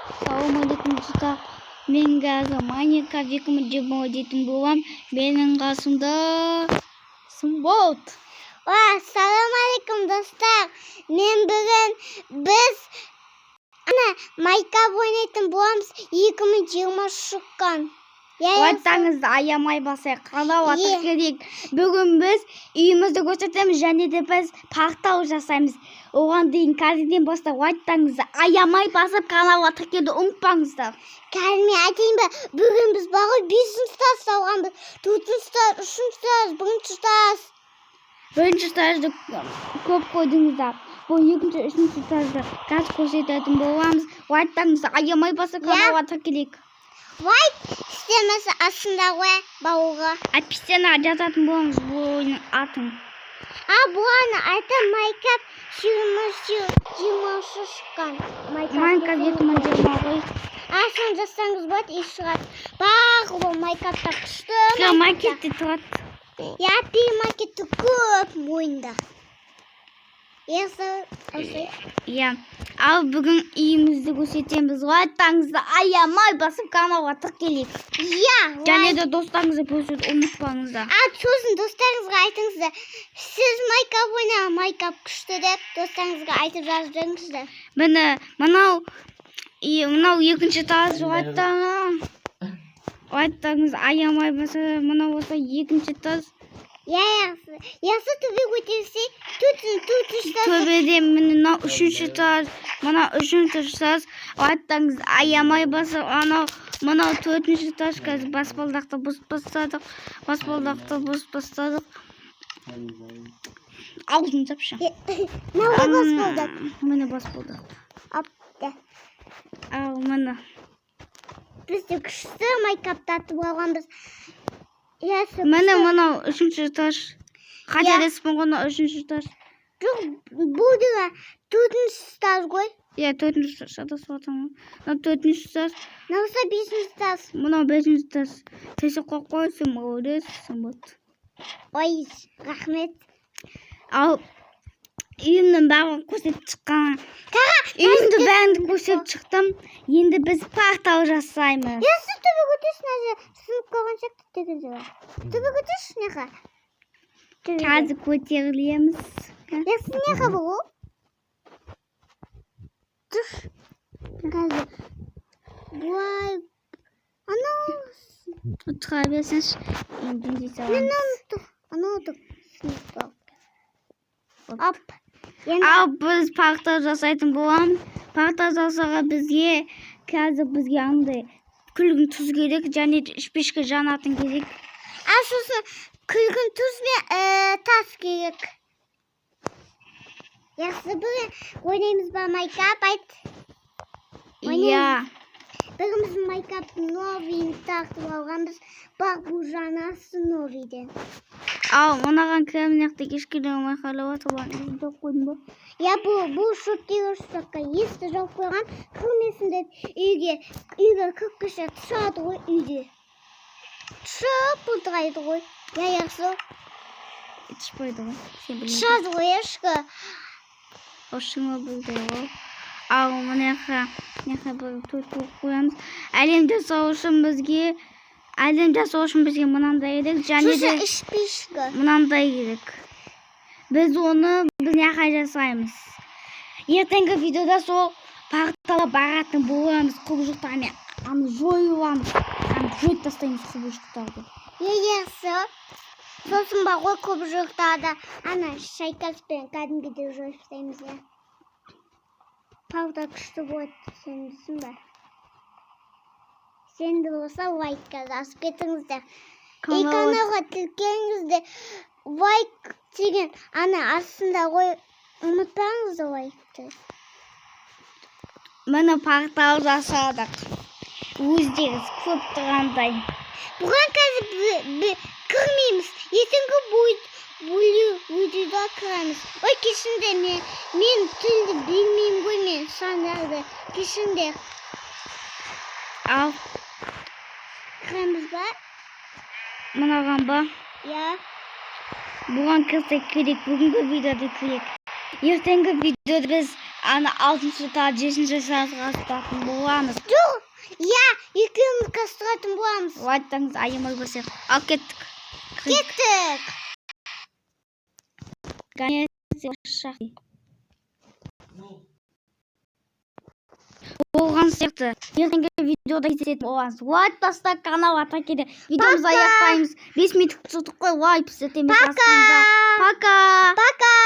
Assalamualaikum Cita. Мен қазір Майнкрафт 2020 дейтін болам. Менің қасымда Сымболт. Ассалаумалейкум достар. Мен бүгін біз Майнкрафт ойнайтын боламыз. 2020 шыққан. Айтаңызды аямай басайық. Қалау атық керек. Бүгін біз үйімізді көрсетеміз және де біз пақтау жасаймыз. Оған дейін қазірден бастап айтаңызды аямай басып қалау атық керек. Ұмытпаңыздар. Қазір мен айтайын ба? Бүгін біз баға 5-ші стаж салғанбыз. 4-ші стаж, 3-ші стаж, 1-ші стаж. 1-ші стажды көп қойдыңыздар. Бұл 2-ші, 3-ші стажды қазір көрсететін боламыз. Айтаңызды аямай басып қалау атық керек. Лайк істемесі астында ғой бауырға. Әпістен жазатын боламыз бұл ойының атын. Бұғаны айтам Майнкрафт 2020 шыққан. Майнкрафт 2020 ғой. Соны жазсаңыз болады, еш шығады. Бағы Майнкрафтта күшті. Маркетте тұрады. Маркетті көп ойында. Ал бүгін үйімізді көрсетеміз. Айтаңызды аямай басып каналға тіркелейік. Және де достарыңызды көрсетіп ұмытпаңыздар. Сосын достарыңызға айтыңыздар. Сіз Майнкрафт ойнау, Майнкрафт күшті деп достарыңызға айтып жаздыңыздар. Міне, мынау 2-ші стаж айтаңыз аямай басып, мынау осы 2-ші стаж. Ясы төбе көтерсе, төртінші стаж. Төбеден мына 3-ші стаж, мына 3-ші стаж. Айтаңыз аямай басып, мынау 4-ші стаж. Қазір баспалдақты бастадық. Аузын жапшы. Мына баспалдақ. Міне баспалдақ. Ал мына. Бізде күшті Майнкрафтты атып алғанбыз. Міне мынау 3-ші стаж. Қателеспін ғой, 3-ші стаж. Жоқ, бұл да 4-ші стаж ғой. 4-ші стаж. Мынау 4-ші стаж. Мынау 5-ші стаж. Мынау 5-ші стаж. Тесі қойсын, молодец, Сымболт. Ой, рахмет. Ал үйімнің бәрін көрсетіп шыққан. Үйімді бәрін көрсетіп шықтым. Енді біз пақтау жасаймыз. Сіз төбе көтерсін, әже. Сынып қалған шақты тегізі бар. Төбе көтерсін, неға? Қазір көтерілеміз. Сіз неға бұл? Тұш. Қазір. Бұлай. Анау. Тұра берсінші. Енді саламыз. Анау тұр. Сынып қалып. Ал біз пақтау жасайтын боламыз. Пақтау жасауға бізге андай күлгін тұз керек және ішпешке жанатын керек. Сосын күлгін тұз бен тас керек. Яқсы бүгін ойнаймыз ба Майнкрафт айт? Бүгін біз Майнкрафт новыйын тартып алғанбыз. Бақ бұл жанасы новыйден. Ал мынаған кәмінекті кешкелі оңай қалауа тұлан езді қойдың ба? Бұл шөттегі ұштаққа есті жоқ қойған кірмесін деп үйге күркіші тұшады ғой үйде. Тұшып бұлдырайды ғой. Яқсы. Тұшпайды ғой. Тұшады ғой ешкі.Ошыңа бұлдырайды ғой. Ал мұнеқа бір төрт қойамыз. Әлем жасау үшін бізге мынандай керек, және де мынандай керек. Біз оны неға жасаймыз. Ертеңгі видеода сол пақтауға баратын боламыз құбыжықтармен. Жойыламыз. Жойып тастаймыз құбыжықтарды. Сосын ба ғой құбыжықтарды шайкаспен кәдімгідей жойып тастаймыз. Пауда күшті болады, сендісің ба? Сенді болса лайкқа жазып кетіңіздер. Каналға тіркеліңіздер. Лайк деген астында ғой, ұмытпаңыздар лайкты. Міне пақтау жасадық. Өздеріңіз көп тұрғандай. Бұған қазір кірмейміз. Ертеңгі видеода кірамыз. Ой, кешіңдер, мен тілді білмеймін ғой, мен сандарды. Кешіңдер. Ал кірамыз ба? Мынаған ба? Бұған кірсек керек, бүгінгі видеода керек. Ертеңгі видеода біз ана 6-шы та 7-ші сағатқа астатын боламыз. Жоқ, иә, екеуміз кастыратын боламыз. Айтыңыз, айымай көрсек. Ал кеттік. Кеттік. Болған сияқты. Ертеңгі видеода кездесетін боламыз. Лайк таста, канал ата келе. Видеомызды аяқтаймыз. 5 минут тұттық қой. Лайк пісетеміз. Пока. Пока.